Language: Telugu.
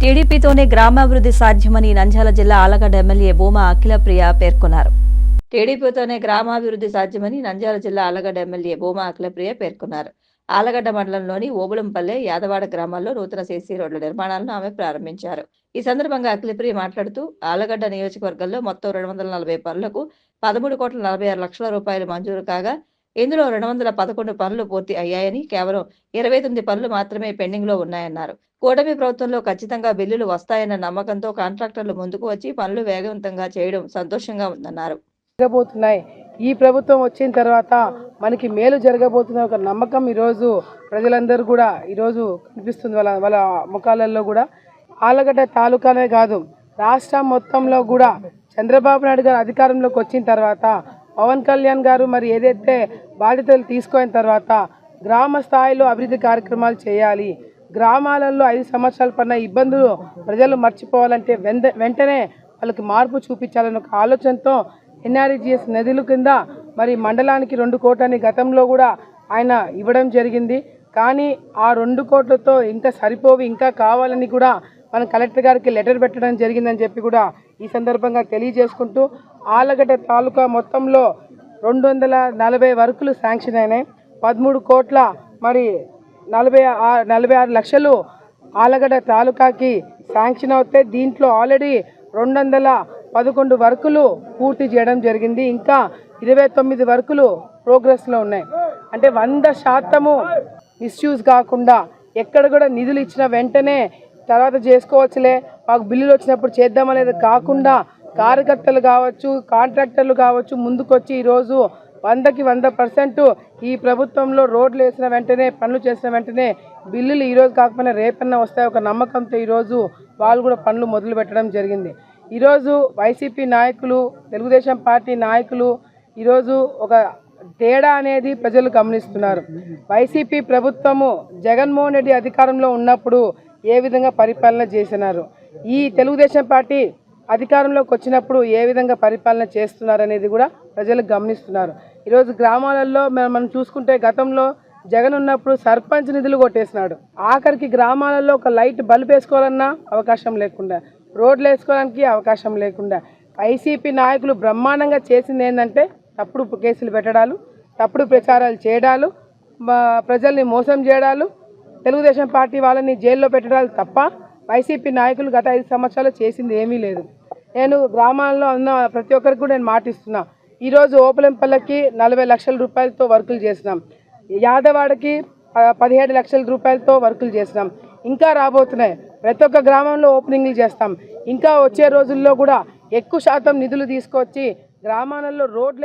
టీడీపీతోనే గ్రామాభివృద్ధి సాధ్యమని నంద్యాల జిల్లా ఆలగడ్డ ఎమ్మెల్యే భూమా అఖిలప్రియ పేర్కొన్నారు. టీడీపీతోనే గ్రామాభివృద్ధి సాధ్యమని నంద్యాల జిల్లా ఆలగడ్డ ఎమ్మెల్యే భూమా అఖిలప్రియ పేర్కొన్నారు. ఆలగడ్డ మండలంలోని ఓబులంపల్లె, యాదవాడ గ్రామాల్లో నూతన సీసీ రోడ్ల నిర్మాణాలను ఆమె ప్రారంభించారు. ఈ సందర్భంగా అఖిలప్రియ మాట్లాడుతూ ఆలగడ్డ నియోజకవర్గంలో మొత్తం 240 పనులకు 13,46,00,000 రూపాయలు మంజూరు కాగా ఇందులో 211 పనులు పూర్తి అయ్యాయని, కేవలం 29 పనులు మాత్రమే పెండింగ్ లో ఉన్నాయన్నారు. కూటమి ప్రభుత్వంలో ఖచ్చితంగా బిల్లులు వస్తాయన్న నమ్మకంతో కాంట్రాక్టర్లు ముందుకు వచ్చి పనులు వేగవంతంగా చేయడం సంతోషంగా ఉందన్నారు. జరగబోతున్నాయి. ఈ ప్రభుత్వం వచ్చిన తర్వాత మనకి మేలు జరగబోతున్న ఒక నమ్మకం ఈరోజు ప్రజలందరూ కూడా ఈరోజు కనిపిస్తుంది. వాళ్ళ ముఖాలలో కూడా ఆలగడ్డ తాలూకానే కాదు, రాష్ట్రం మొత్తంలో కూడా చంద్రబాబు నాయుడు గారు అధికారంలోకి వచ్చిన తర్వాత పవన్ కళ్యాణ్ గారు మరి ఏదైతే బాధ్యతలు తీసుకున్న తర్వాత గ్రామ స్థాయిలో అభివృద్ధి కార్యక్రమాలు చేయాలి, గ్రామాలలో 5 సంవత్సరాల పడిన ఇబ్బందులు ప్రజలు మర్చిపోవాలంటే వెంటనే వాళ్ళకి మార్పు చూపించాలన్న ఒక ఆలోచనతో ఎన్ఆర్ఈజీఎస్ నిధుల కింద మరి మండలానికి 2 కోట్లని గతంలో కూడా ఆయన ఇవ్వడం జరిగింది. కానీ ఆ 2 కోట్లతో ఇంకా సరిపోవి, ఇంకా కావాలని కూడా మనం కలెక్టర్ గారికి లెటర్ పెట్టడం జరిగిందని చెప్పి కూడా ఈ సందర్భంగా తెలియజేసుకుంటూ ఆలగడ్డ తాలూకా మొత్తంలో 240 వర్కులు శాంక్షన్ అయినాయి. 13 కోట్ల మరి 46 లక్షలు ఆలగడ్డ తాలూకాకి శాంక్షన్ అవుతే దీంట్లో ఆల్రెడీ 211 వర్కులు పూర్తి చేయడం జరిగింది. ఇంకా 29 వర్కులు ప్రోగ్రెస్లో ఉన్నాయి. అంటే 100% మిస్యూజ్ కాకుండా ఎక్కడ కూడా నిధులు ఇచ్చిన వెంటనే తర్వాత చేసుకోవచ్చులే, మాకు బిల్లులు వచ్చినప్పుడు చేద్దామనేది కాకుండా కార్యకర్తలు కావచ్చు, కాంట్రాక్టర్లు కావచ్చు ముందుకొచ్చి ఈరోజు 100కి 100% ఈ ప్రభుత్వంలో రోడ్లు వేసిన వెంటనే, పనులు చేసిన వెంటనే బిల్లులు ఈరోజు కాకపోయినా రేపన్నా వస్తాయి ఒక నమ్మకంతో ఈరోజు వాళ్ళు కూడా పనులు మొదలు పెట్టడం జరిగింది. ఈరోజు వైసీపీ నాయకులు, తెలుగుదేశం పార్టీ నాయకులు ఈరోజు ఒక తేడా అనేది ప్రజలు గమనిస్తున్నారు. వైసీపీ ప్రభుత్వము జగన్మోహన్ రెడ్డి అధికారంలో ఉన్నప్పుడు ఏ విధంగా పరిపాలన చేసినారు, ఈ తెలుగుదేశం పార్టీ అధికారంలోకి వచ్చినప్పుడు ఏ విధంగా పరిపాలన చేస్తున్నారు అనేది కూడా ప్రజలు గమనిస్తున్నారు. ఈరోజు గ్రామాలలో మనం చూసుకుంటే గతంలో జగన్ ఉన్నప్పుడు సర్పంచ్ నిధులు కొట్టేసినాడు. ఆఖరికి గ్రామాలలో ఒక లైట్ బల్బ్ వేసుకోవాలన్నా అవకాశం లేకుండా, రోడ్లు వేసుకోవడానికి అవకాశం లేకుండా వైసీపీ నాయకులు బ్రహ్మాండంగా చేసింది ఏంటంటే తప్పుడు కేసులు పెట్టడాలు, తప్పుడు ప్రచారాలు చేయడాలు, ప్రజల్ని మోసం చేయడాలు, తెలుగుదేశం పార్టీ వాళ్ళని జైల్లో పెట్టడాలు తప్ప వైసీపీ నాయకులు గత 5 సంవత్సరాలు చేసింది ఏమీ లేదు. నేను గ్రామాల్లో ఉన్న ప్రతి ఒక్కరికి కూడా నేను మాటిస్తున్నా. ఈరోజు ఓపులంపల్లెకి 40 లక్షల రూపాయలతో వర్కులు చేసినాం, యాదవాడకి 17 లక్షల రూపాయలతో వర్కులు చేసినాం. ఇంకా రాబోతున్నాయి, ప్రతి ఒక్క గ్రామంలో ఓపెనింగ్లు చేస్తాం. ఇంకా వచ్చే రోజుల్లో కూడా ఎక్కువ శాతం నిధులు తీసుకొచ్చి గ్రామాలలో రోడ్లే